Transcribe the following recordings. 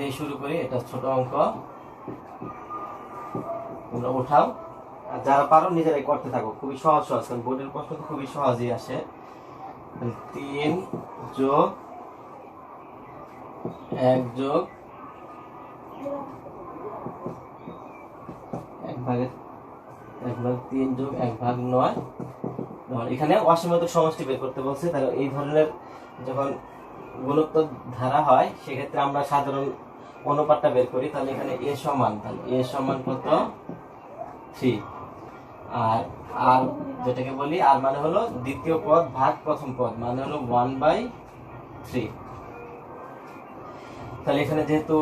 এই শুরু করি। এটা ছোট অঙ্ক, তোমরা উঠাও আর যারা পারো নিজেরাই করতে থাকো। খুবই সহজ সহজ, কারণ বোর্ডের প্রশ্ন তো খুবই সহজই আসে। 3 যোগ 1 যোগ 1/3 যোগ 1/9। এখানে অসীমতার সমষ্টি বের করতে বলছে। তাহলে এই ধরনের যখন গুণোত্তর ধারা হয় সেক্ষেত্রে আমরা সাধারণ অনুপাতটা বের করি। তাহলে এখানে a সমান, তাহলে a সমান কত 3, আর আর যেটাকে বলি আর মানে হলো দ্বিতীয় পদ ভাগ প্রথম পদ, মানে হলো 1/3। তাহলে এখানে যেহেতু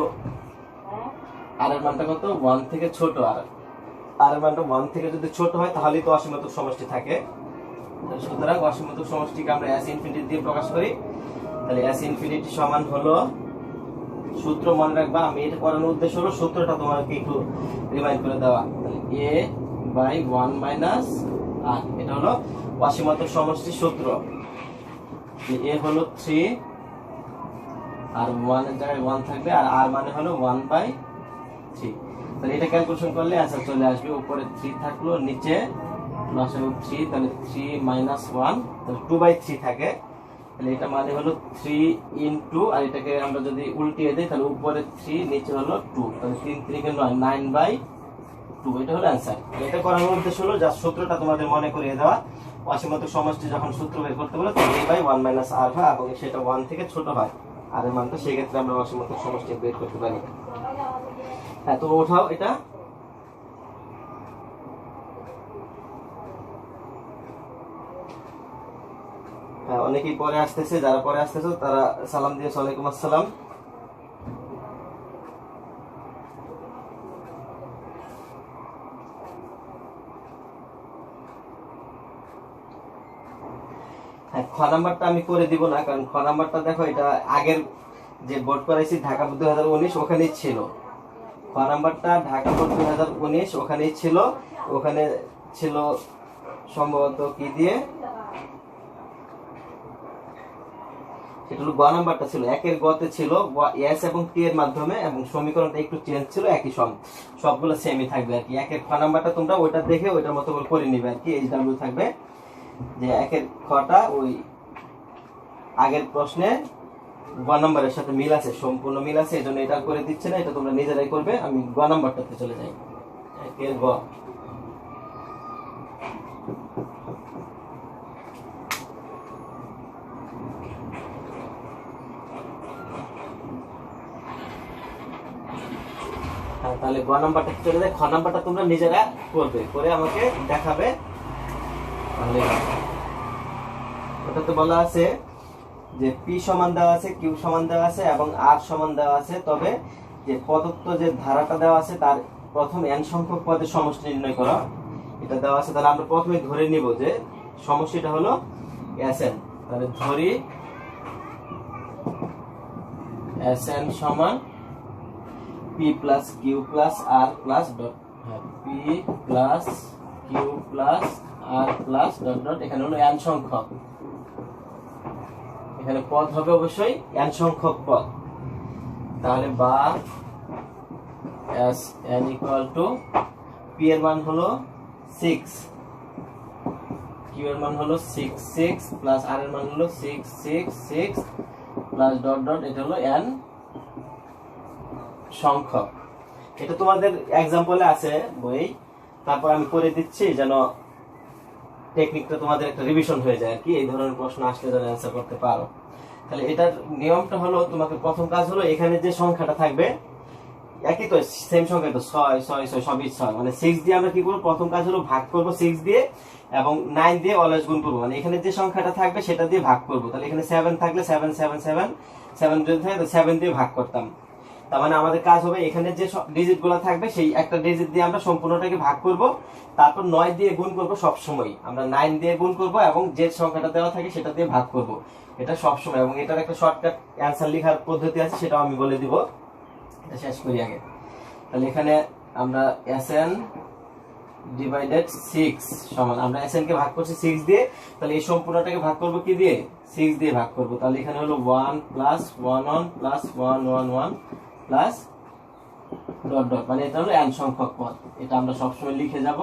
আর এর মানটা কত 1 থেকে ছোট, আর এর মানটা 1 থেকে যদি ছোট হয় তাহলেই তো অসীমতার সমষ্টি থাকে। সুতরাং অসীমতার সমষ্টিকে আমরা s ইনফিনিটি দিয়ে প্রকাশ করি। তাহলে s ইনফিনিটি সমান হলো, সূত্র মনে রাখবা, আমি এটা করানোর উদ্দেশ্য হলো সূত্রটা তোমাকে একটু রিমাইন্ড করে দেওয়া। তাহলে a/1 - r, এটা হলো অসীমতার সমষ্টির সূত্র। a হলো 3, আর 1 এর জায়গায় 1 থাকবে, আর r মানে হলো 1/3। তাহলে এটা ক্যালকুলেশন করলে आंसर চলে আসবে। উপরে 3 থাকলো, নিচে লসাগু 3, তাহলে 3 - 1, তাহলে 2/3 থাকে। তাহলে এটা মানে হলো 3 ইনটু, আর এটাকে আমরা যদি উল্টিয়ে দেই তাহলে উপরে 3 নিচে হলো 2, তাহলে 3 3 কে 9, 9/2। এটা হলো आंसर। এটা করার উদ্দেশ্য হলো যা সূত্রটা তোমাদের মনে করিয়ে দেওয়া। অসীমতার সমষ্টি যখন সূত্র বের করতে বলে তখন a/1 - r হয় এবং সেটা 1 থেকে ছোট হয় আর এর মানটা, সেই ক্ষেত্রে আমরা অসীমতার সমষ্টি বের করতে পারি। হ্যাঁ, তো উঠাও এটা। হ্যাঁ, অনেকেই পরে আসতেছে, যারা পরে আসতেছে তারা সালাম দিয়ে ওয়ালাইকুম আসসালাম। হ্যাঁ, খ নাম্বারটা আমি করে দিব না, কারণ খ নাম্বারটা দেখো এটা আগের যে বোর্ড করাইছি ঢাকা বোর্ড 2019 ওখানেই ছিল। খ নাম্বারটা ঢাকা বোর্ড 2019 ওখানেই ছিল। ওখানে ছিল সম্ভবত কি দিয়ে, এটা হলো গ নাম্বারটা ছিল, একের গতে ছিল এস এবং টি এর মাধ্যমে, এবং সমীকরণটা একটু চেঞ্জ ছিল, একই সবগুলো সেমই থাকবে আর কি। একের খ নাম্বারটা তোমরা ওইটা দেখে ওইটার মতো করে নিবে আর কি। এইচডব্লিউ থাকবে যে একের খটা ওই আগের প্রশ্নে গ নাম্বারের সাথে মিল আছে, সম্পূর্ণ মিল আছে, এই জন্য এটা করে দিচ্ছে না, এটা তোমরা নিজেরাই করবে। আমি গ নাম্বারটাতে চলে যাই। একের গ, তাহলে গ নাম্বারটা চলে যায়। খ নাম্বারটা তোমরা নিজেরা করবে, করে আমাকে দেখাবে। তাহলে ওটাতে বলা আছে যে পি সমান দেওয়া আছে, কিউ সমান দেওয়া আছে এবং আর সমান দেওয়া আছে, তবে যে প্রদত্ত যে ধারাটা দেওয়া আছে তার প্রথম n সংখ্যক পদের সমষ্টি নির্ণয় করা, এটা দেওয়া আছে। তাহলে আমরা প্রথমে ধরে নিব যে সমষ্টিটা হলো Sn। তাহলে ধরি Sn সমান p plus Q plus R plus dot, p plus Q plus R plus dot dot, এখানে হলো n সংখ্যক, এখানে পদ হবে অবশ্যই n সংখ্যক পদ। তাহলে বা Sn ইকুয়াল টু p এর মান হলো 6, q এর মান হলো 6 6 প্লাস r এর মান হলো 6 6 6 প্লাস ডট ডট, এটা হলো n সংখ্যক। এটা তোমাদের एग्जांपले আছে বই, তারপর আমি করে দিচ্ছি যেন টেকনিকটা তোমাদের একটা রিভিশন হয়ে যায় আর কি। এই ধরনের প্রশ্ন আসলে যেন অ্যানসার করতে পারো। তাহলে এটার নিয়মটা হলো, তোমাকে প্রথম কাজ হলো এখানে যে সংখ্যাটা থাকবে একই তো, সেম সংখ্যা তো 6 6 6 সবই 6, মানে 6 দিয়ে আমরা কি করব, প্রথম কাজ হলো ভাগ করব 6 দিয়ে এবং 9 দিয়ে অলওয়েজ গুণ করব, মানে এখানে যে সংখ্যাটা থাকবে সেটা দিয়ে ভাগ করব। তাহলে এখানে 7 থাকলে 7 7 7 7 যদি থাকে তো 7 দিয়ে ভাগ করতাম। তার মানে আমাদের কাজ হবে এখানে যে ডিজিটগুলো থাকবে সেই একটা ডিজিট দিয়ে আমরা সম্পূর্ণটাকে ভাগ করব, তারপর 9 দিয়ে গুণ করব সব সময়, আমরা 9 দিয়ে গুণ করব এবং যে সংখ্যাটা দেওয়া থাকে সেটা দিয়ে ভাগ করব, এটা সব সময়। এবং এটার একটা শর্টকাট অ্যানসার লেখার পদ্ধতি আছে, সেটাও আমি বলে দিব। এটা শেষ করি আগে। তাহলে এখানে আমরা Sn ডিভাইডেড 6 সমান, আমরা Sn কে ভাগ করছি 6 দিয়ে, তাহলে এই সম্পূর্ণটাকে ভাগ করব কি দিয়ে, 6 দিয়ে ভাগ করব। তাহলে এখানে হলো 1 plus 1 1 plus 1 1 1 plus dot dot, মানে এটা হলো n সংখ্যক পদ। এটা আমরা সবসময় লিখে যাব,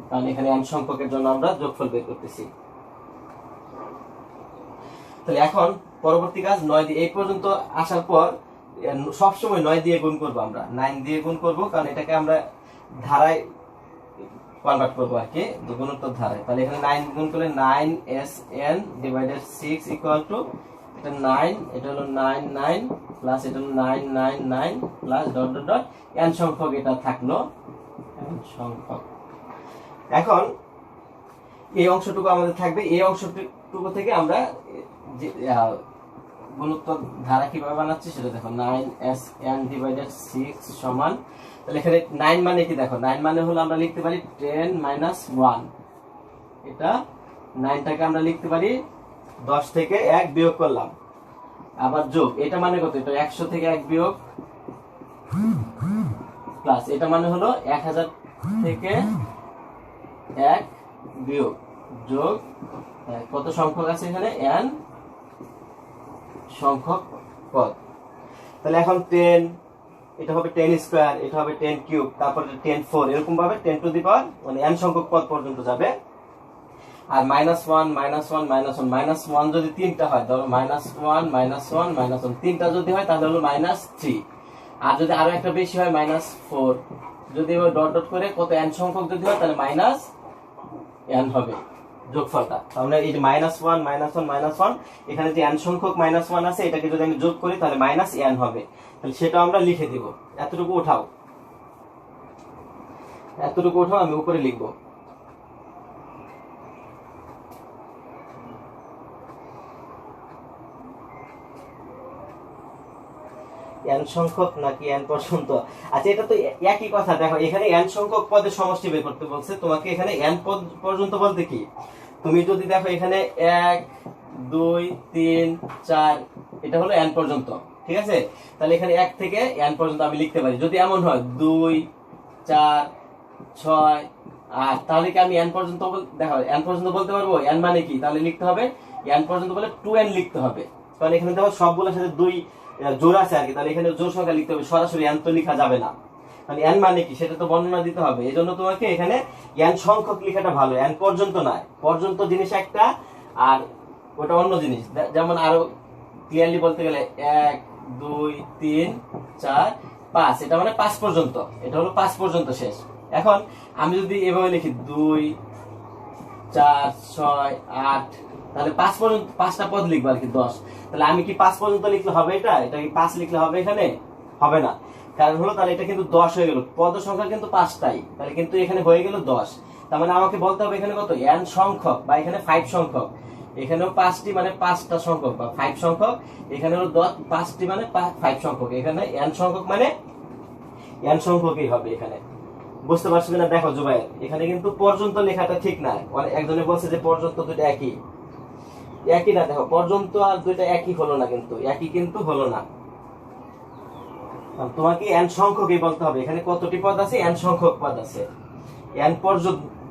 কারণ এখানে n সংখ্যকের জন্য আমরা যোগফল বের করতেছি। তাহলে এখন পরবর্তী কাজ 9 দিয়ে এই পর্যন্ত আসার পর সবসময় 9 দিয়ে গুণ করব, আমরা 9 দিয়ে গুণ করব, কারণ এটাকে আমরা ধারায় কনভার্ট করবো আর কি, গুণোত্তর ধারায়। তাহলে এখানে 9 গুণ করলে 9sn ডিভাইডেড 6 ইকুয়াল টু এটা 9, এটা হলো 99 প্লাস এটা হলো 999 plus dot dot dot n সংখ্যক এটা থাকলো n সংখ্যক। এখন এই অংশটুকু আমাদের থাকবে, এই অংশটুকু থেকে আমরা যে গুণোত্তর ধারা কিভাবে বানাচ্ছি সেটা দেখো। 9sn ডিভাইডেড 6 সমান, তাহলে এখানে 9 মানে কি দেখো, 9 মানে হলো আমরা লিখতে পারি 10 মাইনাস 1, এটা 9টাকে আমরা লিখতে পারি 10 থেকে 1 বিয়োগ করলাম, আবার যোগ, এটা মানে কত, এটা 100 থেকে 1 বিয়োগ, প্লাস এটা মানে হলো 1000 থেকে 1 বিয়োগ, যোগ কত সংখ্যক আছে এখানে n সংখ্যক পদ। তাহলে এখন 10, এটা হবে 10 স্কয়ার, এটা হবে 10 কিউব, তারপর 10 4, এরকম ভাবে 10 টু দি পাওয়ার মানে n সংখ্যক পদ পর্যন্ত যাবে। আর -1 -1 যদি তিনটা হয়, ধরো -1 -1 তিনটা যদি হয় তাহলে হলো -3, আর যদি আরো একটা বেশি হয় -4, যদি ডট ডট করে কত n সংখ্যক যদি হয় তাহলে n হবে যোগফলটা। তাহলে এই যে -1 এখানে যে n সংখ্যক -1 আছে, এটাকে যদি আমি যোগ করি তাহলে n হবে। তাহলে সেটা আমরা লিখে দিব, এতটুকু উঠাও, আমি উপরে লিখবো। n সংখ্যক নাকি n পর্যন্ত? আচ্ছা, এটা তো একই কথা। দেখো এখানে n সংখ্যক পদের সমষ্টি বের করতে বলছে তোমাকে। এখানে n পদ পর্যন্ত বলতে কি, তুমি যদি দেখো এখানে 1 2 3 4 এটা হলো n পর্যন্ত, ঠিক আছে? তাহলে এখানে 1 থেকে n পর্যন্ত আমি লিখতে পারি। যদি এমন হয় 2 4 6 8, তাহলে কি আমি n পর্যন্ত দেখো n পর্যন্ত বলতে পারবো? n মানে কি, তাহলে লিখতে হবে n পর্যন্ত বলে 2n লিখতে হবে, কারণ এখানে দেখো সবগুলোর সাথে 2 জোড় আছে আর কি। তাহলে এখানে জোড় সংখ্যা লিখতে হবে, সরাসরি n তো লেখা যাবে না, মানে n মানে কি সেটা তো বর্ণনা দিতে হবে। এই জন্য তোমাকে এখানে n সংখ্যক লেখাটা ভালো, n পর্যন্ত নয়। পর্যন্ত জিনিস একটা আর ওটা অন্য জিনিস। যেমন আরো ক্লিয়ারলি বলতে গেলে 1 2 3 4 5, এটা মানে 5 পর্যন্ত, এটা হলো 5 পর্যন্ত শেষ। এখন আমি যদি এভাবে লিখি 2 4 6 8, তাহলে 5 পর্যন্ত 5টা পদ লিখবো আর কি, 10। তাহলে আমি কি 5 পর্যন্ত লিখলে হবে? এটা কি 5 লিখলে হবে? এখানে হবে না, কারণ হলো তাহলে এটা কিন্তু 10 হয়ে গেল। পদ সংখ্যা কিন্তু 5টাই, তাহলে কিন্তু এখানে হয়ে গেল 10। তার মানে আমাকে বলতে হবে এখানে কত n সংখ্যক, বা এখানে 5 সংখ্যক। এখানেও 5টি মানে 5টা সংখ্যক বা 5 সংখ্যক, এখানে হলো 5টি মানে 5 সংখ্যক। এখানে n সংখ্যক মানে n সংখ্যকই হবে এখানে। বুঝতে পারছো কিনা দেখো জুবাইর, এখানে কিন্তু পর্যন্ত লেখাটা ঠিক না। একজনে বলছে যে পর্যন্ত দুটো একই না। দেখো পর্যন্ত আর দুইটা একই হলো না, কিন্তু একই কিন্তু হলো না। তোমাকে n সংখ্যকই বলতে হবে। এখানে কতটি পদ আছে? n সংখ্যক পদ আছে, n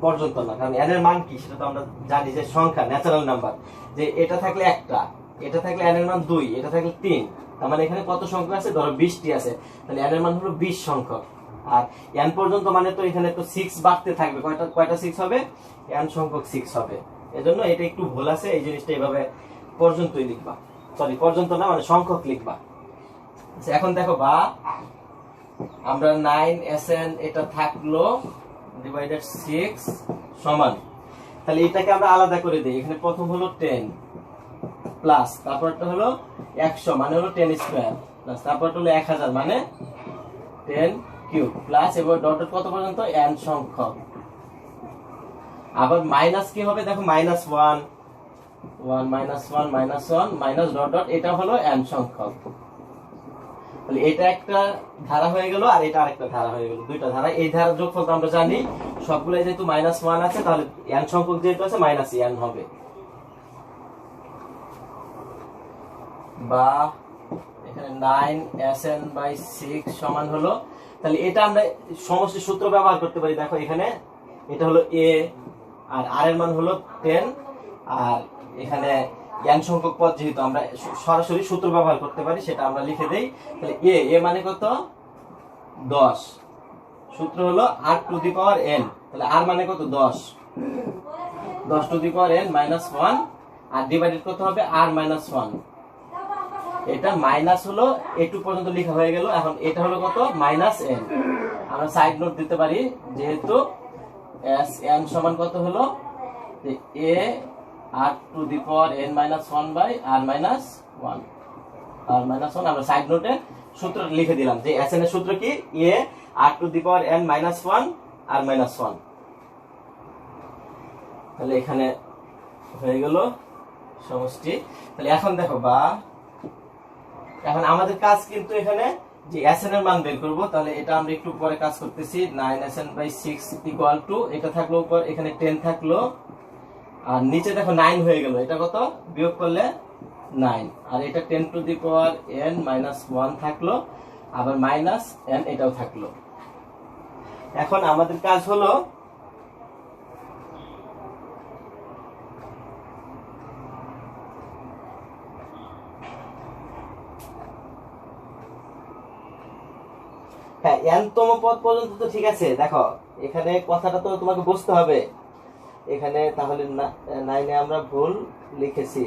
পর্যন্ত না। কারণ n এর মান কি সেটা তো আমরা জানি যে সংখ্যা, ন্যাচারাল নাম্বার। যে এটা থাকলে একটা, এটা থাকলে n এর মান 2, এটা থাকলে 3, তার মানে এখানে কত সংখ্যক আছে? ধরো 20টি আছে, তাহলে n এর মান হলো 20 সংখ্যক। আর n পর্যন্ত মানে তো এখানে তো 6 বাড়তে থাকবে। কয়টা 6 হবে? n সংখ্যক 6 হবে। এজন্য এটা একটু ভুল আছে, এই জিনিসটা এইভাবে পর্যন্তই লিখবা, সরি পর্যন্ত না মানে সংখ্যক লিখবা। আচ্ছা, এখন দেখো বা আমরা 9sn এটা থাকলো ডিভাইডেড 6 সমান, তাহলে এটাকে আমরা আলাদা করে দেই। এখানে প্রথম হলো 10 প্লাস তারপরটা হলো 100 মানে হলো 10 স্কয়ার, প্লাস তারপরটা হলো 1000 মানে 10 কিউব, প্লাস এবার ডট ডট কত পর্যন্ত? n সংখ্যক। আবার মাইনাস কি হবে? দেখো -1 মাইনাস ডট ডট, এটা হলো n সংখ্যক। তাহলে এটা একটা ধারা হয়ে গেল, আর এটা আরেকটা ধারা হয়ে গেল, দুইটা ধারা। এই ধারার যোগফল তো আমরা জানি, সবগুলো যেহেতু -1 আছে তাহলে n সংখ্যক যেহেতু আছে -n হবে। বা এখানে 9sn/6 সমান হলো, তাহলে এটা আমরা সমষ্টি সূত্র ব্যবহার করতে পারি। দেখো এখানে এটা হলো a, আর r এর মান হলো 10, আর এখানে n সংখ্যক পদ যেহেতু আমরা সরাসরি সূত্র ব্যবহার করতে পারি, সেটা আমরা লিখে দেই। তাহলে a মানে কত 10, সূত্র হলো r to the power n, তাহলে r মানে কত 10 to the power n minus 1, আর ডিভাইডেড করতে হবে r মাইনাস 1। এটা মাইনাস হলো a2 পর্যন্ত লেখা হয়ে গেল। এখন এটা হলো কত মাইনাস n, আমরা সাইড নোট দিতে পারি যেহেতু n সমান কত হলো a r to the power n minus 1 by r minus 1, আমরা সাইড নোটে সূত্র লিখে দিলাম যে sn এর সূত্র কি a r to the power n minus 1 r minus 1। তাহলে এখানে হয়ে গেল সমষ্টি। তাহলে এখন দেখো এখন আমাদের কাজ কিন্তু এখানে যে sn এর মান বের করব। তাহলে এটা আমরা একটু পরে কাজ করতেছি। 9sn/6 ইকুয়াল টু এটা থাকলো উপর, এখানে 10 থাকলো, আর নিচে দেখো 9 হয়ে গেল। এটা কত বিয়োগ করলে 9, আর এটা 10 to the power n minus 1 থাকলো, আবার মাইনাস n এটাও থাকলো। এখন আমাদের কাজ হলো হ্যাঁ n তম পদ পর্যন্ত তো ঠিক আছে। দেখো এখানে কথাটা তো তোমাকে বুঝতে হবে। এখানে তাহলে 9 এ আমরা ভুল লিখেছি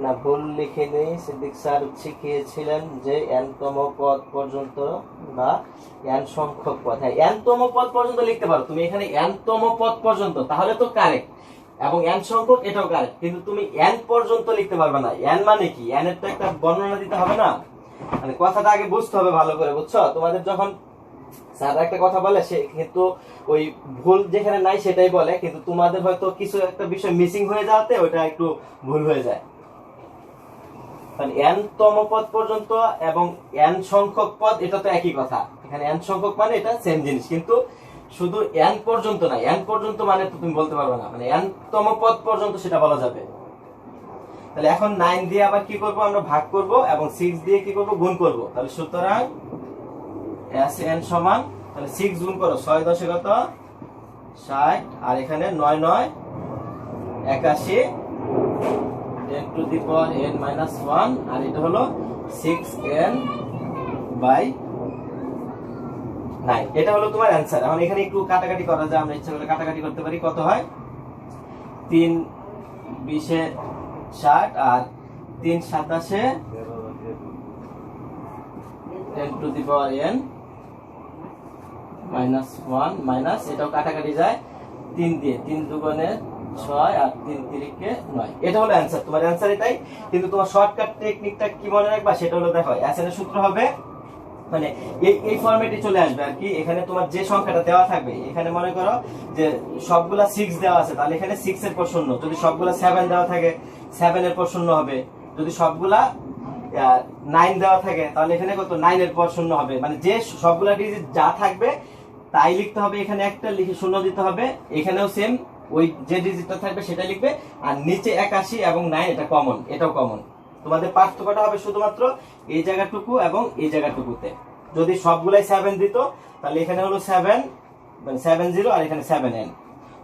না, ভুল লিখে নেই। সিদ্দিক স্যার শিখিয়েছিলেন যে n তম পদ পর্যন্ত বা n সংখ্যক পদ। হ্যাঁ n তম পদ পর্যন্ত লিখতে পারো তুমি। এখানে n তম পদ পর্যন্ত তাহলে তো কারেক্ট, এবং n সংখ্যক এটাও কারেক্ট, কিন্তু তুমি n পর্যন্ত লিখতে পারবে না। n মানে কি, n এর তো একটা বর্ণনা দিতে হবে না, মানে কথাটা আগে বুঝতে হবে ভালো করে, বুঝছো? তোমাদের যখন স্যার একটা কথা বলে সে কিন্তু ওই ভুল যেখানে নাই সেটাই বলে, কিন্তু তোমাদের হয়তো কিছু একটা বিষয় মিসিং হয়ে যাওয়াতে ওটা একটু ভুল হয়ে যায়। মানে n তম পদ পর্যন্ত এবং n সংখ্যক পদ এটা তো একই কথা। এখানে n সংখ্যক মানে এটা সেম জিনিস, কিন্তু শুধু n পর্যন্ত না, n পর্যন্ত মানে তো তুমি বলতে পারবে না, মানে n তম পদ পর্যন্ত সেটা বলা যাবে। তাহলে এখন 9 দিয়ে আবার কি করব, আমরা ভাগ করব, এবং 6 দিয়ে কি করব, গুণ করব। তাহলে সুতরাং sn সমান, তাহলে 6 গুণ করো, 6 10 কত 60, আর এখানে 9 9 81, 10 to the power n minus 1, আর এটা হলো 6n বাই 9। এটা হলো তোমার অ্যানসার। এখন এখানে একটু কাটাকাটি করা যায়, আমরা ইচ্ছা করে কাটাকাটি করতে পারি। কত হয় 3 20 60, আর 3 27 10 to the power n minus 1, minus এটাও কাটাকাটি যায় 3 দিয়ে, 3 দুগুণে 6, আর 3 তিরিকে 9। এটা হলো অ্যানসার, তোমার অ্যানসার এটাই। কিন্তু তোমার শর্টকাট টেকনিকটা কি মনে রাখবা, সেটা হলো দেখো sn এর সূত্র হবে মানে এই ফরম্যাটে চলে আসবে আর কি। এখানে তোমার যে সংখ্যাটা দেওয়া থাকবে, এখানে মনে করো যে সবগুলা 6 দেওয়া আছে, তাহলে এখানে 6 এর পর শূন্য। যদি সবগুলা 7 দেওয়া থাকে 7 এর পর শূন্য হবে। যদি সবগুলা 9 দেওয়া থাকে তাহলে এখানে কত 9 এর পর শূন্য হবে। মানে যে সবগুলা ডিজিট যা থাকবে তাই লিখতে হবে, এখানে একটা লিখে শূন্য দিতে হবে। এখানেও সেম, ওই যে ডিজিটটা থাকবে সেটা লিখবে, আর নিচে 81 এবং 9 এটা কমন, এটাও কমন। তোমাদের পার্থক্যটা হবে শুধুমাত্র এই জায়গাটুকু এবং এই জায়গাটুকুতে। যদি সবগুলাই 7 দিত তাহলে এখানে হলো 7 মানে 70, আর এখানে 7n।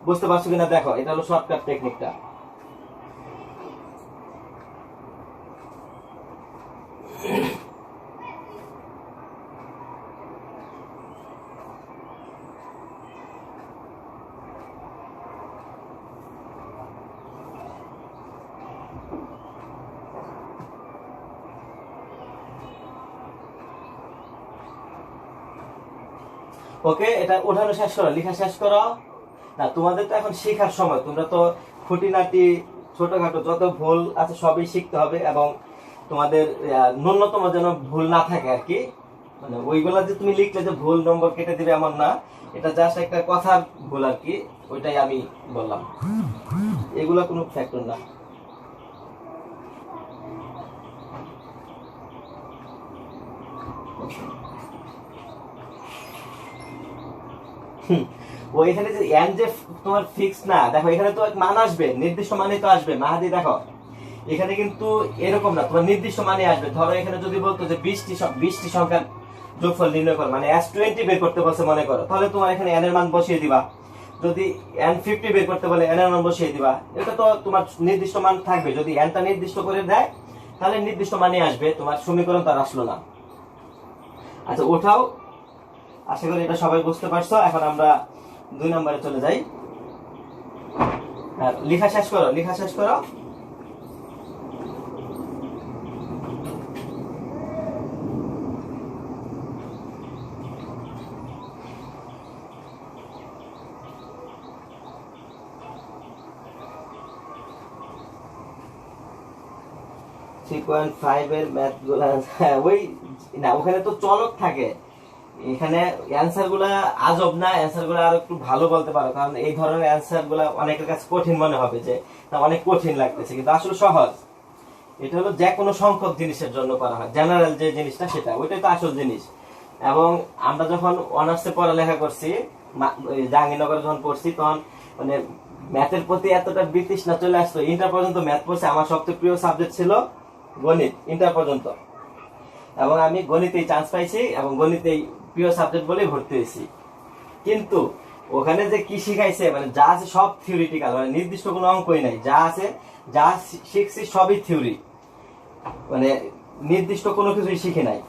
বুঝতে পারছো কিনা দেখো, এটা হলো শর্টকাট টেকনিকটা। ওকে, এটা ওঠানো শেষ করো, লেখা শেষ করো। না তোমাদের তো এখন শেখার সময়, তোমরা তো খুঁটিনাটি ছোটখাটো যত ভুল আছে সবই শিখতে হবে, এবং তোমাদের ন্যূনতম যেন ভুল না থাকে আর কি। মানে ওইগুলা যে তুমি লিখলে যে ভুল নম্বর কেটে দিবে এমন না, এটা জাস্ট একটা কথার ভুল আর কি, ওইটাই আমি বললাম। এগুলা কোনো ফ্যাক্টর না। ওইখানে যে n যে তোমার ফিক্স না, দেখো এখানে তো এক মান আসবে, নির্দিষ্ট মানে তো আসবে। মাহাদি দেখো এখানে কিন্তু এরকম না, তোমার নির্দিষ্ট মানে আসবে। ধরো এখানে যদি বলতো যে 20টি সংখ্যার যোগফল নির্ণয় করো, মানে s20 বের করতে বলছে মনে করো, তাহলে তোমার এখানে n এর মান বসিয়ে দিবা। যদি n50 বের করতে বলে n এর মান বসিয়ে দিবা, এটা তো তোমার নির্দিষ্ট মান থাকবে। যদি nটা নির্দিষ্ট করে দেয় তাহলে নির্দিষ্ট মানই আসবে, তোমার সমীকরণ তার আসলো না। আচ্ছা ওঠাও, আশা করি এটা সবাই বুঝতে পারছো। এখন আমরা 2 নম্বরে চলে যাই। হ্যাঁ, লেখা শেষ করো, লেখা শেষ করো। 3.5 এর ম্যাথগুলো ওই না, ওখানে তো চলক থাকে। এখানে অ্যানসার গুলা আজব না, অ্যানসার গুলা আরো একটু ভালো বলতে পারো, কারণ এই ধরনের অ্যানসার গুলা অনেকের কাছে কঠিন মনে হবে, যে না অনেক কঠিন লাগতেছে, কিন্তু আসলে সহজ। এটা হলো যে কোনো সংখ্যক জিনিসের জন্য করা হয়, জেনারেল যে জিনিসটা সেটা, ওইটাই তো আসল জিনিস। এবং আমরা যখন অনার্সে পড়ালেখা করছি, জাহাঙ্গীরনগরে যখন পড়ছি, তখন মানে ম্যাথের প্রতি এতটা বিতৃষ্ণা চলে আসতো। ইন্টার পর্যন্ত ম্যাথ পড়ছে, আমার সবচেয়ে প্রিয় সাবজেক্ট ছিল গণিত ইন্টার পর্যন্ত, এবং আমি গণিতেই চান্স পাইছি এবং গণিতেই প্রিয় সাবজেক্ট বলেই ভর্তি হয়েছি। কিন্তু ওখানে যে কি শিখাইছে, মানে যা আছে সব থিওরিটিক্যাল, মানে নির্দিষ্ট কোনো অঙ্কই নাই, যা আছে যা শিখছি সবই থিওরি, মানে নির্দিষ্ট কোনো কিছুই শিখে নাই।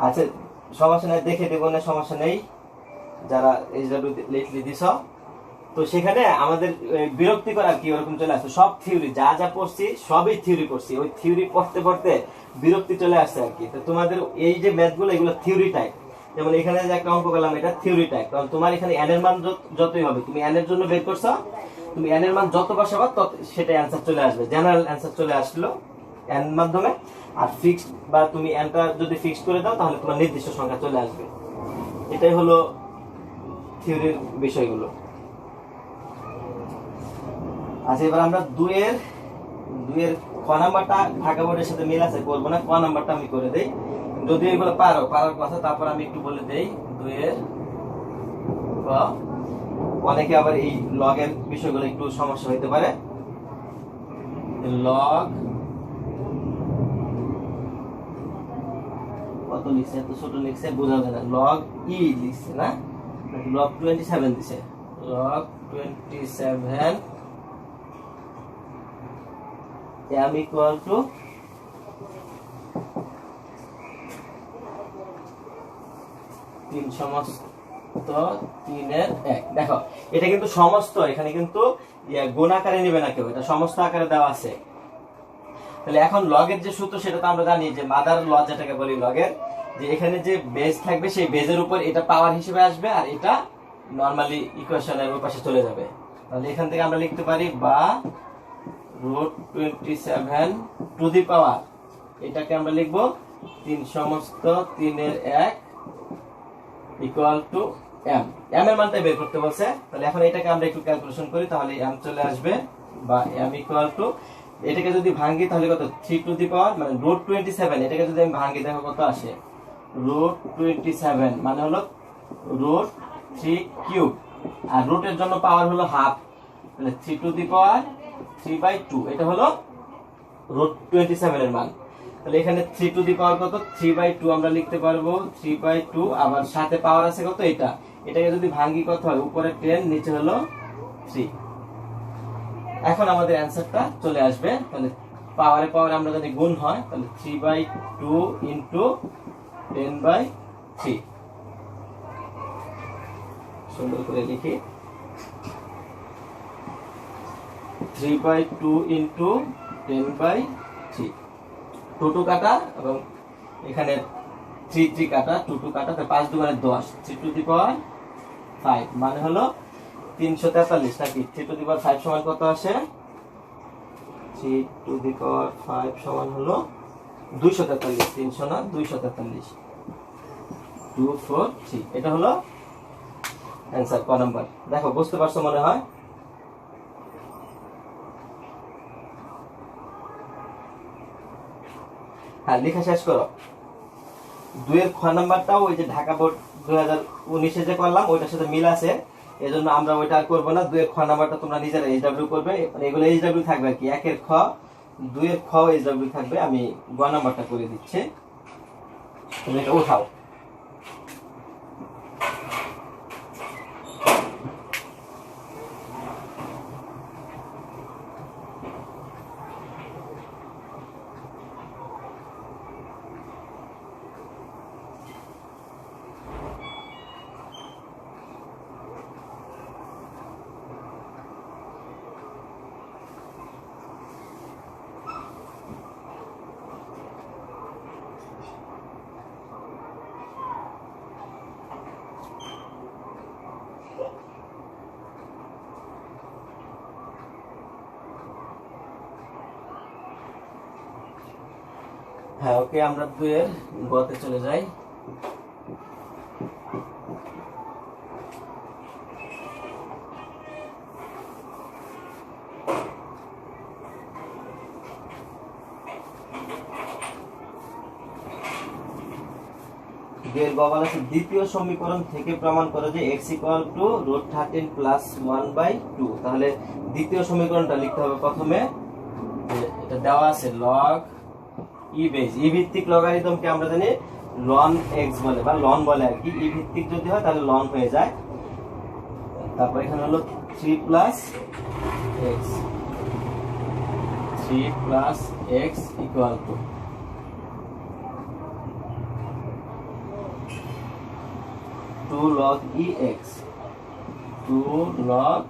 আচ্ছা সমস্যা নেই, দেখে দেবো না, সমস্যা নেই। যারা এইচডব্লিউ লেটলি দিছ, তো সেখানে আমাদের বিরক্তিকর আর কি ওরকম চলে আসছে, সব থিওরি, যা যা পড়ছি সবই থিওরি পড়ছি, ওই থিওরি পড়তে পড়তে বিরক্তি চলে আসছে আর কি। তো তোমাদের এই যে ম্যাথগুলো, এগুলো থিওরি টাইপ। যেমন এখানে যে একটা অঙ্ক পেলাম, এটা থিওরি টাইপ, কারণ তোমার এখানে এন এর মান যতই হবে, তুমি এন এর জন্য বের করছো, তুমি এন এর মান যত বসাবা তত সেটা অ্যান্সার চলে আসবে, জেনারেল অ্যান্সার চলে আসলো এন মাধ্যমে। আর ফিক্সড বা তুমি এনটা যদি ফিক্স করে দাও তাহলে তোমার নির্দিষ্ট সংখ্যা চলে আসবে। এটাই হলো থিওরির বিষয়গুলো। আচ্ছা এবার আমরা দুইয়ের ক নাম্বারটা ঢাকা বোর্ডের সাথে মিল আছে, করবো না, ক নাম্বারটা আমি করে দেই, যদি এগুলো পারার কথা। তারপর আমি একটু বলে দেই দুইয়ের ক। অনেকে আবার এই লগের বিষয়গুলো একটু সমস্যা হইতে পারে। লগ কত লিখছে, এত ছোট লিখছে বোঝা যায় না, লগ ই লিখছে না, লগ 27 দিছে, লগ 27 m equal to 3 সমস্ত 3 এর 1। দেখো এটা কিন্তু সমস্ত, এখানে কিন্তু গুণ আকারে নেবে না কেউ, এটা সমস্ত আকারে দেওয়া আছে। তাহলে এখন লগের যে সূত্র সেটা তো আমরা জানি, যে মাদার ল যেটাকে বলি লগের, যে এখানে যে বেজ থাকবে সেই বেজের উপর এটা পাওয়ার হিসেবে আসবে, আর এটা নরমালি ইকুয়েশনের ওই পাশে চলে যাবে। তাহলে এখান থেকে আমরা লিখতে পারি বা √27 টু দি পাওয়ার, এটাকে আমরা লিখবো 3 সমস্ত 3 এর 1 ইকুয়াল টু m। m এর মানটা বের করতে বলছে, তাহলে এখন এটাকে আমরা একটু ক্যালকুলেশন করি, তাহলে m চলে আসবে, বা m ইকুয়াল টু, এটাকে যদি ভাঙি তাহলে কত, 3 টু দি পাওয়ার মানে √27, এটাকে যদি আমি ভাঙি দেখো কত আসে, √27 মানে হলো √3 কিউব, আর রুটের জন্য পাওয়ার হলো হাফ, তাহলে 3 টু দি পাওয়ার 3/2, এটা হলো √27 এর মান। তাহলে এখানে 3 টু দি পাওয়ার কত, 3/2 আমরা লিখতে পারবো, 3/2, আবার সাথে পাওয়ার আছে কত, এটাকে যদি ভাঙি কত হয়, উপরে 10 নিচে হলো 3। এখন আমাদের অ্যান্সারটা চলে আসবে। তাহলে পাওয়ারে আমরা যদি গুণ হয়, তাহলে 3/2 ইন্টু 10/3, সুন্দর করে লিখি, 3/2 ইন্টু 10/3, 2 কাটা এবং এখানে 3 কাটা, 2 কাটা, 5 দুগুণে 10, 3 টু দি পাওয়ার 5 মানে হলো 343 নাকি। 3 টু দি পাওয়ার 5 সমান কত আসে, 3 টু দি পাওয়ার 5 সমান হলো 243, 300 না 243, 243, এটা হলো অ্যান্সার ক নাম্বার। দেখো বুঝতে পারছো মনে হয়। হ্যাঁ লেখা শেষ করো। 2 এর খ নাম্বারটাও ওই যে ঢাকা বোর্ড 2019 যে করলাম ওইটার সাথে মিল আছে, এজন্য আমরা ওইটা আর করবো না। 2 এর খ নাম্বারটা তোমরা নিজেরা এইচডব্লিউ করবে, মানে এগুলো এইচডব্লিউ থাকবে আর কি, 1 এর খ 2 এর খ এইচডব্লিউ থাকবে। আমি গ নাম্বারটা করে দিচ্ছি, তুমি এটা উঠাও। হ্যাঁ, ওকে, আমরা 2 এর গতে চলে যাই। এর বলা আছে দ্বিতীয় সমীকরণ থেকে প্রমাণ করে যে x √13 + 1/2। তাহলে দ্বিতীয় সমীকরণটা লিখতে হবে প্রথমে। এটা দেওয়া আছে log e বেস, e ভিত্তিক লগারিদমকে আমরা জানি ln x বলে বা ln বলে আর কি। e ভিত্তিক যদি হয় তাহলে ln হয়ে যায়। তারপর এখানে হলো 3 + x, 3 + x = 2 log ex, 2 log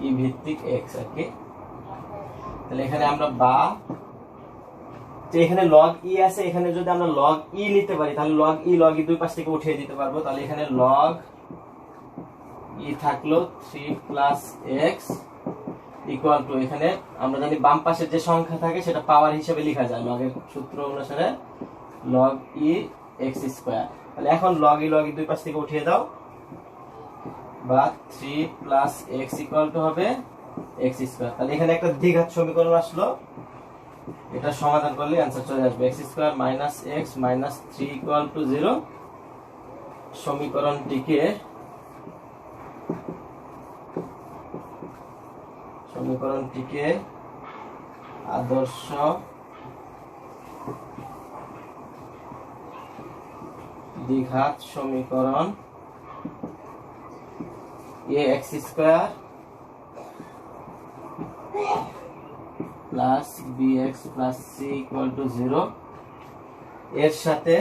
e ভিত্তিক x আর কি। তাহলে এখানে আমরা বা যে এখানে log e আছে, এখানে যদি আমরা log e নিতে পারি তাহলে log e দুই পাশ থেকে উঠিয়ে দিতে পারবো। তাহলে এখানে log e থাকলো 3 + x = এখানে আমরা জানি বাম পাশের যে সংখ্যা থাকে সেটা পাওয়ার হিসেবে লেখা যায় log এর সূত্র অনুসারে log e x²। তাহলে এখন log e দুই পাশ থেকে উঠিয়ে দাও, বা 3 + x = হবে x²। তাহলে এখানে একটা দ্বিঘাত সমীকরণ আসলো, এটা সমাধান করলে आंसर চলে আসবে x² - x - 3 = 0। সমীকরণটিকে আদর্শ দ্বিঘাত সমীকরণ ax² + bx + c = 0 এর সাথে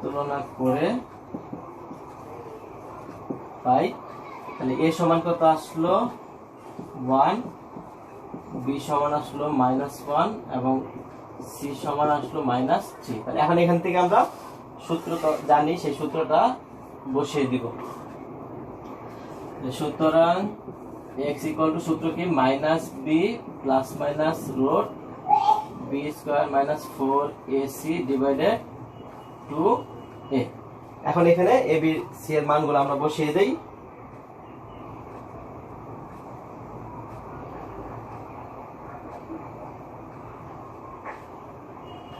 তুলনা করে পাই। তাহলে a সমান কত আসলো 1, b সমান আসলো -1 এবং c সমান আসলো -3। তাহলে এখন এখান থেকে আমরা সূত্র জানি, সেই সূত্রটা বসিয়ে দিব। সুতরাং x = সূত্র কি -b ± root b² - 4ac / 2a। এখন এখানে a b c এর মানগুলো আমরা বসিয়ে দেই।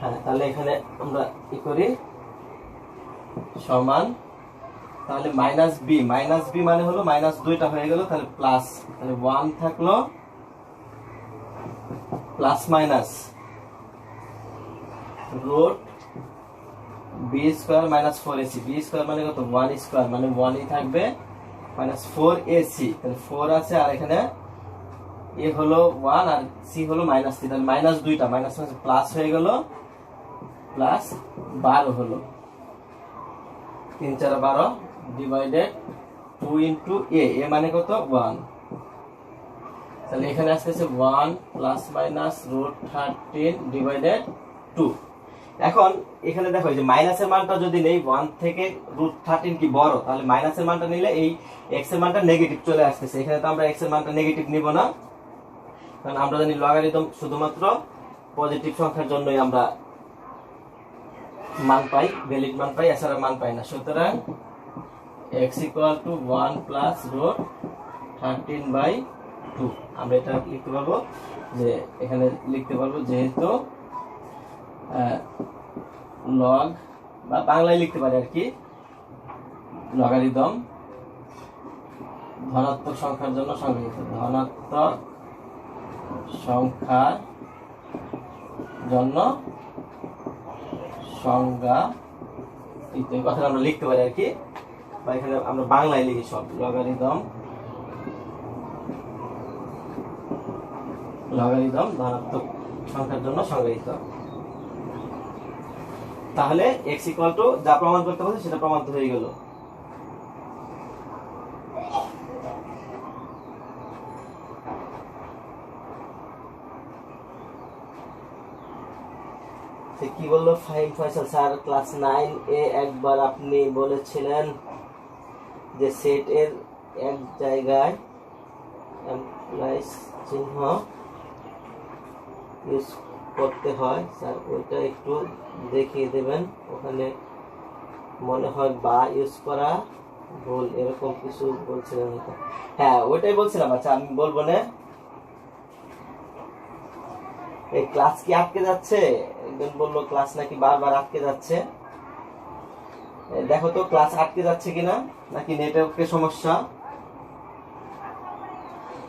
হ্যাঁ, তাহলে এখানে আমরা কি করি সমান, তাহলে -b মানে হলো -2টা হয়ে গেল, তাহলে প্লাস, তাহলে 1 থাকলো plus root b² - 4ac, b² মানে কত 1² মানে 1ই থাকবে, -4ac, তাহলে 4 আছে আর এখানে a হলো 1 আর c হলো -3, তাহলে -2টা প্লাস হয়ে গেল, প্লাস 12 হলো, 3 4 12 ডিভাইডেড 2 ইনটু a, a মানে কত 1। তাহলে এখানে আসছে 1 ± √13 ডিভাইডেড 2। এখন এখানে দেখো যে মাইনাসের মানটা যদি নেই 1 থেকে √13 কি বড়, তাহলে মাইনাসের মানটা নিলে এই x এর মানটা নেগেটিভ চলে আসতেছে। এখানে তো আমরা x এর মানটা নেগেটিভ নিব না, কারণ আমরা জানি লগারিদম শুধুমাত্র পজিটিভ সংখ্যার জন্যই আমরা মান পাই, ভ্যালিড মান পাই, এছাড়া মান পাই না। সুতরাং x = 1 + √13/2। আমরা এটা লিখতে পারবো যে এখানে লিখতে পারবো যেহেতু লগ বা বাংলায় লিখতে পারি আর কি, লগারিদম ধনাত্মক সংখ্যার জন্য সংজ্ঞায়িত, ধনাত্মক সংখ্যার জন্য সংজ্ঞা এই কথাটা আমরা লিখতে পারি আর কি, বা এখানে আমরা বাংলায় লিখি সব, লগারিদম ধনাত্মক সংখ্যার জন্য সংজ্ঞায়িত। তাহলে x ইকুয়াল টু যা প্রমাণ করতে হবে সেটা প্রমাণিত হয়ে গেল। কি বললো ফাহিম ফয়সাল স্যার, ক্লাস 9 এ একবার আপনি বলেছিলেন যে সেট এর এক জায়গায় এমপ্লয়িজ চিহ্ন ইউজ করতে হয় স্যার, ওইটা একটু দেখিয়ে দেবেন। ওখানে মনে হয় বা ইউজ করা ভুল, এরকম কিছু বলছিলেন। হ্যাঁ ওইটাই বলছিলাম। আচ্ছা আমি বলবো না। এই ক্লাস কি আটকে যাচ্ছে? একজন বললো ক্লাস নাকি বারবার আটকে যাচ্ছে। দেখো তো ক্লাস আটকে যাচ্ছে কিনা, নাকি নেটওয়ার্কের সমস্যা।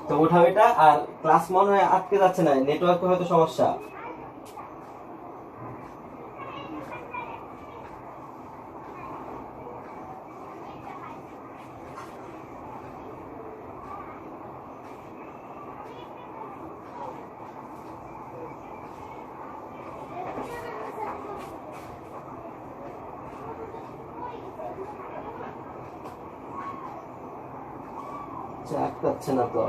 তো ওঠাও এটা। আর ক্লাস মনে হয় আটকে যাচ্ছে না, নেটওয়ার্কে হয়তো সমস্যা। আটকাচ্ছে না তো।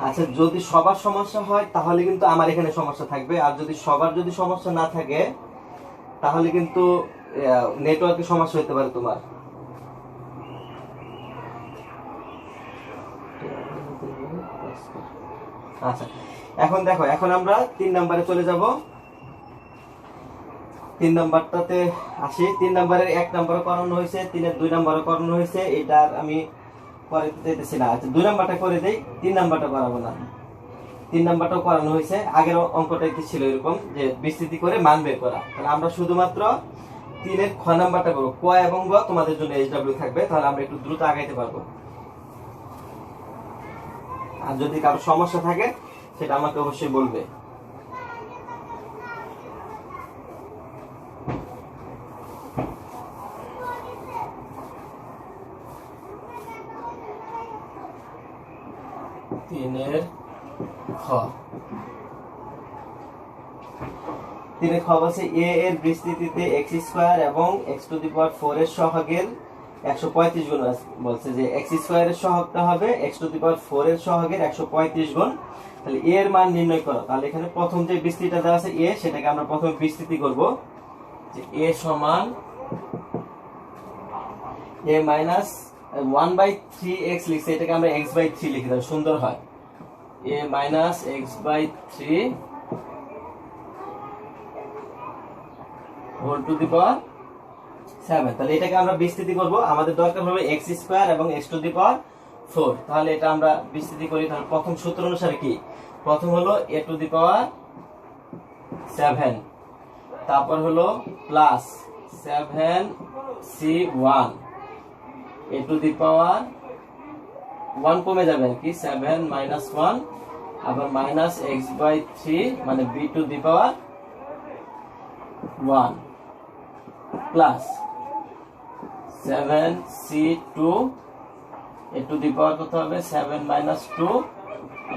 আচ্ছা যদি সবার সমস্যা হয় তাহলে কিন্তু আমার এখানে সমস্যা থাকবে, আর যদি সবার সমস্যা না থাকে তাহলে কিন্তু নেটওয়ার্কের সমস্যা হতে পারে তোমার। আচ্ছা এখন দেখো, এখন আমরা 3 নম্বরে চলে যাব। 3 নম্বরটাতে আসি। 3 নম্বরের 1 নম্বর করানো হয়েছে, 3-এর 2 নম্বর করানো হয়েছে। এটা আমি করে দিতেছি না। আচ্ছা 2 নম্বরটা করে দেই, 3 নম্বরটা করাবো না। 3 নম্বরটাও করানো হয়েছে। আগের অঙ্কটা কি ছিল এরকম যে বিস্তৃতি করে মান বের করা। তাহলে আমরা শুধুমাত্র 3-এর খ নাম্বারটা করব। ক এবং গ তোমাদের জন্য এইচডব্লিউ থাকবে, তাহলে আমরা একটু দ্রুত আগাইতে পারবো। আর যদি কারো সমস্যা থাকে সেটা আমাকে অবশ্যই বলবে। তিনের খ বলছে a এর বিস্তৃতিতে x² এবং x⁴ এর সহগের 135 গুণ বলছে যে x² এর সহগটা হবে x⁴ এর সহগের 135 গুণ। তাহলে a এর মান নির্ণয় করো। তাহলে এখানে প্রথম যে বিস্তৃতিটা দেওয়া আছে a, সেটাকে আমরা প্রথমে বিস্তৃতি করব যে a সমান a মাইনাস 1/3x লিখছে, এটাকে আমরা x/3 লিখি, তাহলে সুন্দর হয়। a minus x/3 whole to the power 7। তাহলে এটাকে আমরা বিস্তৃতি করব। আমাদের দরকার হবে x² এবং x⁴। তাহলে এটা আমরা বিস্তৃতি করি। তাহলে প্রথম সূত্র অনুসারে কি, প্রথম হলো a⁴, তারপর হলো প্লাস 7c1, a⁴ 1 কমে যাবে আর কি, 7 মাইনাস 1, আবার মাইনাস x/3 মানে b⁴ প্লাস 7c2, a⁴ কত হবে 7 মাইনাস 2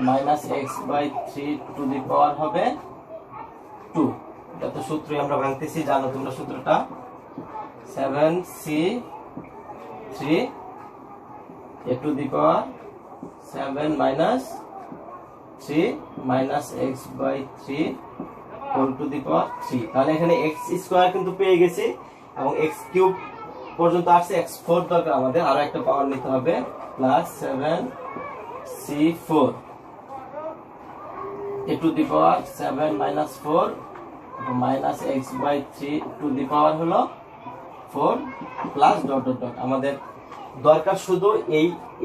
মাইনাস x/3 হবে 2। এটা তো সূত্রই আমরা ভাঙতেছি, জানো তোমরা সূত্রটা। 7c3 a⁴ 7 minus 3 minus x/3 whole to the power 3। তাহলে এখানে x² কিন্তু পেয়ে গেছি এবং x³ পর্যন্ত আসছে, x4 দরকার আমাদের, আরো একটা পাওয়ার নিতে হবে, plus 7c4 a⁴ 7 minus 4 minus x/3 হলো 4 প্লাস ডট ডট ডট। আমাদের দরকার শুধু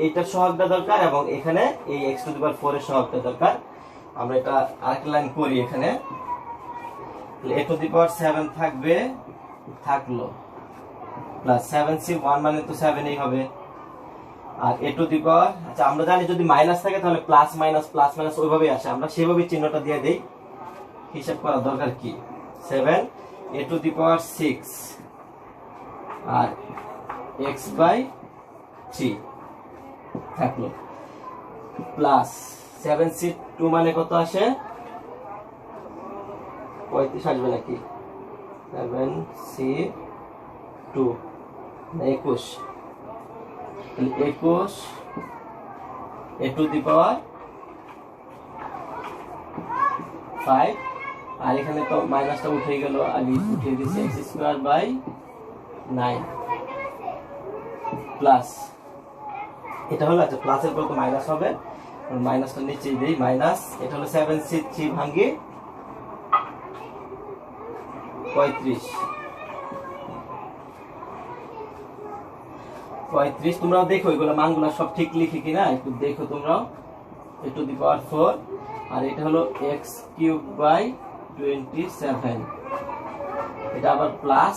এইটার সহগটা দরকার এবং এখানে এই x⁴ এর সহগটা দরকার। আমরা এটা আরেকটা লাইন করি। এখানে a⁴ 7 থাকলো প্লাস 7c1 মানে তো 7 এই হবে, আর এ টু দি পাওয়ার, আচ্ছা আমরা জানি যদি মাইনাস থাকে তাহলে প্লাস মাইনাস ওইভাবেই আসে, আমরা সেভাবেই চিহ্নটা দিয়ে দেই, হিসাব করার দরকার কি। 7 এ to the power 6 R x/3 থাকলো, প্লাস 7c2 মানে কত আসে, 35 আসবে নাকি, 7c2 21, 21 এ টু দি পাওয়ার 5, আর এখানে তো মাইনাসটা উঠে গেল, আমি উঠিয়ে দিচ্ছি x²/9 প্লাস, এটা হলো, আচ্ছা প্লাসের পর তো মাইনাস হবে, মাইনাসটা নিচে দিই, মাইনাস, এটা হলো 7c3 ভাঙ্গি 35, তোমরাও দেখো এগুলো মানগুলো সব ঠিক লিখি কিনা একটু দেখো তোমরাও। এ টু দি পাওয়ার 4 আর এটা হলো x³/27, এটা আবার প্লাস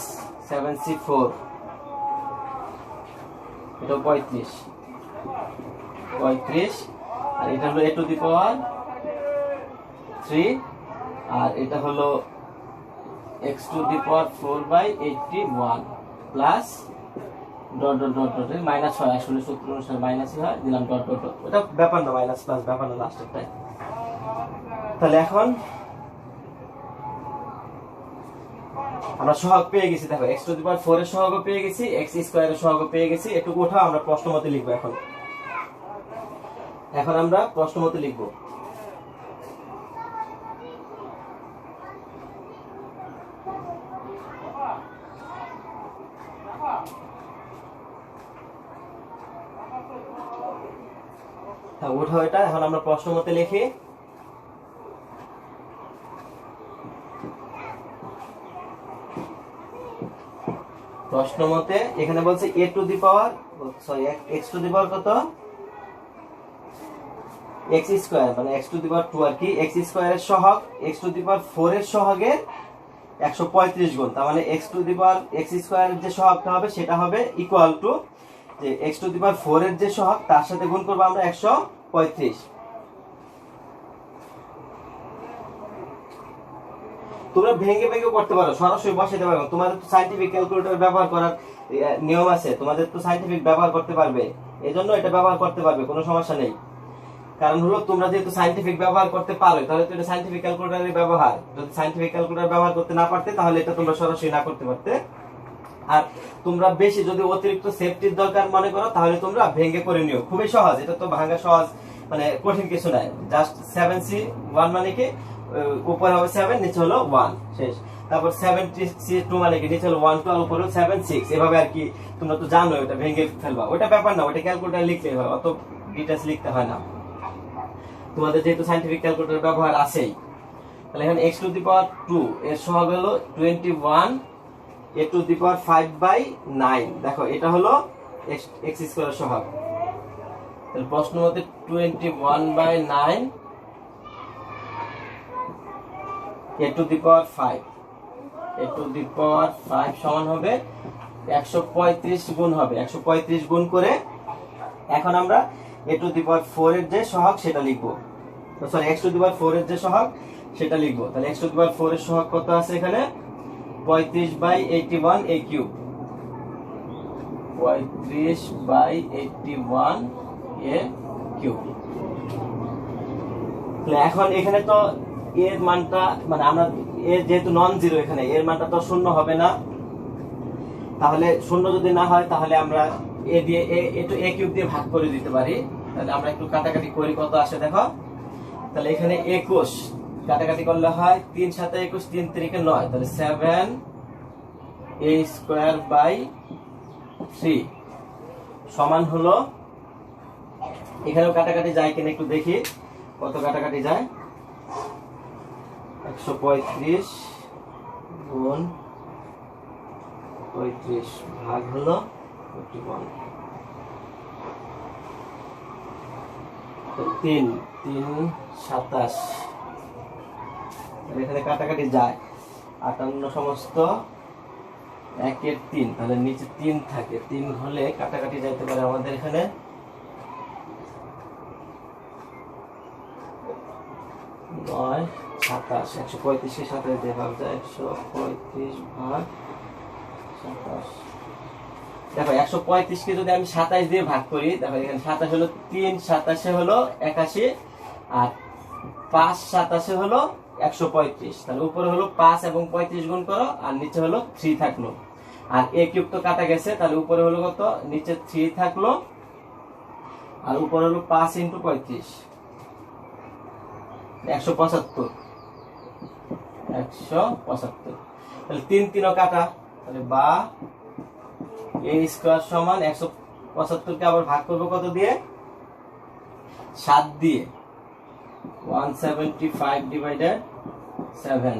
7c4, এটা 35, আর এটা হলো এ টু দি পাওয়ার 3 আর এটা হলো x⁴/81 plus dot dot dot dot minus হয়, আসলে সূত্র অনুসারে মাইনাসই হয়, দিলাম ডট ডট ডট, এটা ব্যাপার না, মাইনাস প্লাস ব্যাপার না লাস্টেরটাই। তাহলে এখন আমরা সহগ পেয়ে গেছি, দেখো x⁴ এর সহগ পেয়ে গেছি, x² এর সহগ পেয়ে গেছি, একটু ওঠাও, আমরা প্রশ্ন মতে লিখবো। এখন আমরা প্রশ্ন মতে লিখবো। উঠাও এটা, এখন আমরা প্রশ্ন মতে লিখি। প্রশ্ন মতে এখানে বলছে a to the power, sorry x to the power কত, x² মানে x⁴ আর কি, x² এর সহগ x⁴ এর সহগের 135 গুণ, তার মানে x² এর যে সহগটা হবে সেটা হবে ইকুয়াল টু যে x⁴ এর যে সহগ তার সাথে গুণ করব আমরা 135। তোমরা ভেঙে ভেঙে করতে পারো, সরাসরি বসাতে পারো, তোমাদের তো সায়েন্টিফিক ক্যালকুলেটর ব্যবহার করার নিয়ম আছে, তোমাদের তো সায়েন্টিফিক ব্যবহার করতে পারবে, এজন্য এটা ব্যবহার করতে পারবে, কোনো সমস্যা নেই। কারণ হলো তোমরা যেহেতু সায়েন্টিফিক ব্যবহার করতে পারো, তাহলে তো এটা সায়েন্টিফিক ক্যালকুলেটরের ব্যবহার, যদি সায়েন্টিফিক ক্যালকুলেটর ব্যবহার করতে না পারতে তাহলে এটা তোমরা সরাসরি না করতে পারতে। আর তোমরা বেশি যদি অতিরিক্ত সেফটির দরকার মনে করো তাহলে তোমরা ভেঙে করে নিও, খুবই সহজ, এটা তো ভাঙা সহজ, মানে কঠিন কিছু নাই। জাস্ট 7c1 মানে কি, উপরে হবে 7 নিচে হলো 1 শেষ, তারপর 7c2 মানে কি, নিচে হলো 1 2 আর উপরে 7 6, এভাবে আর কি। তোমরা তো জানো এটা ভেঙে ফেলবা, ওটা ব্যাপার না, ওটা ক্যালকুলেটর লিখলেই হয়, অত ডিটেইলস লিখতে হয় না, তোমাদের যেহেতু সায়েন্টিফিক ক্যালকুলেটর ব্যবহার আছেই। তাহলে এখানে x⁴ এর সহগ হলো 21 a⁵5/9, দেখো এটা হলো x² এর সহগ। তাহলে প্রশ্ন মতে 21/9 a⁵ সমান হবে 135 গুণ হবে, 135 গুণ করে এখন আমরা a⁴ এর যে সহগ সেটা লিখবো, সরি x⁴ এর যে সহগ সেটা লিখবো। তাহলে x⁴ এর সহগ কত আছে এখানে, 35/81 a³, 35/81 a³। এখন এখানে তো এর মানটা, মানে আমরা এর যেহেতু নন জিরো, এখানে এর মানটা তো শূন্য হবে না, তাহলে শূন্য যদি না হয় তাহলে আমরা এ দিয়ে a³ দিয়ে ভাগ করে দিতে পারি। তাহলে আমরা একটু কাটাকাটি করি, কত আসে দেখো। তাহলে এখানে 21 কাটাকাটি করলে হয় 3 7 21, 3 3 9, তাহলে 7a²/3 সমান হলো, এখানেও কাটাকাটি যায় কিনা একটু দেখি, কত কাটাকাটি যায়, 135 গুণ 35 ভাগ হলো 41, 3 3 27, এখানে কাটাকাটি যায় 58 সমস্ত 1 এর 3, তাহলে নিচে 3 থাকে, 3 হলে কাটাকাটি যাইতে পারে আমাদের এখানে 9 27, 135 কে 27 দিয়ে ভাগ যায়, 135 ভাগ 27। দেখো 135 কে যদি আমি 27 দিয়ে ভাগ করি, দেখো এখানে 27 হলো 3 27 হলো 81 আর 5 27 হলো 135। তাহলে উপরে হলো 5 এবং 35 গুণ করো আর নিচে হলো 3 থাকলো। আর a কিউব তো কাটা গেছে, তাহলে উপরে হলো কত, নিচে 3 থাকলো আর উপরে হলো 5 × 35 175। 175, তাহলে 3 3 কাটা, তাহলে বা a স্কয়ার সমান 175 কে আবার ভাগ করব কত দিয়ে, 7 দিয়ে, 175 ডিভাইডেড 7,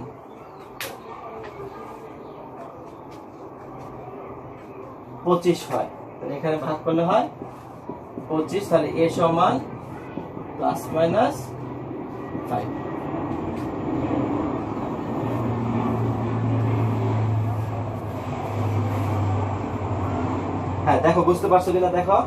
25 হয়। তাহলে এখানে ভাগ করলে হয় 25। তাহলে a সমান ±5। হ্যাঁ দেখো বুঝতে পারছো কিনা দেখো।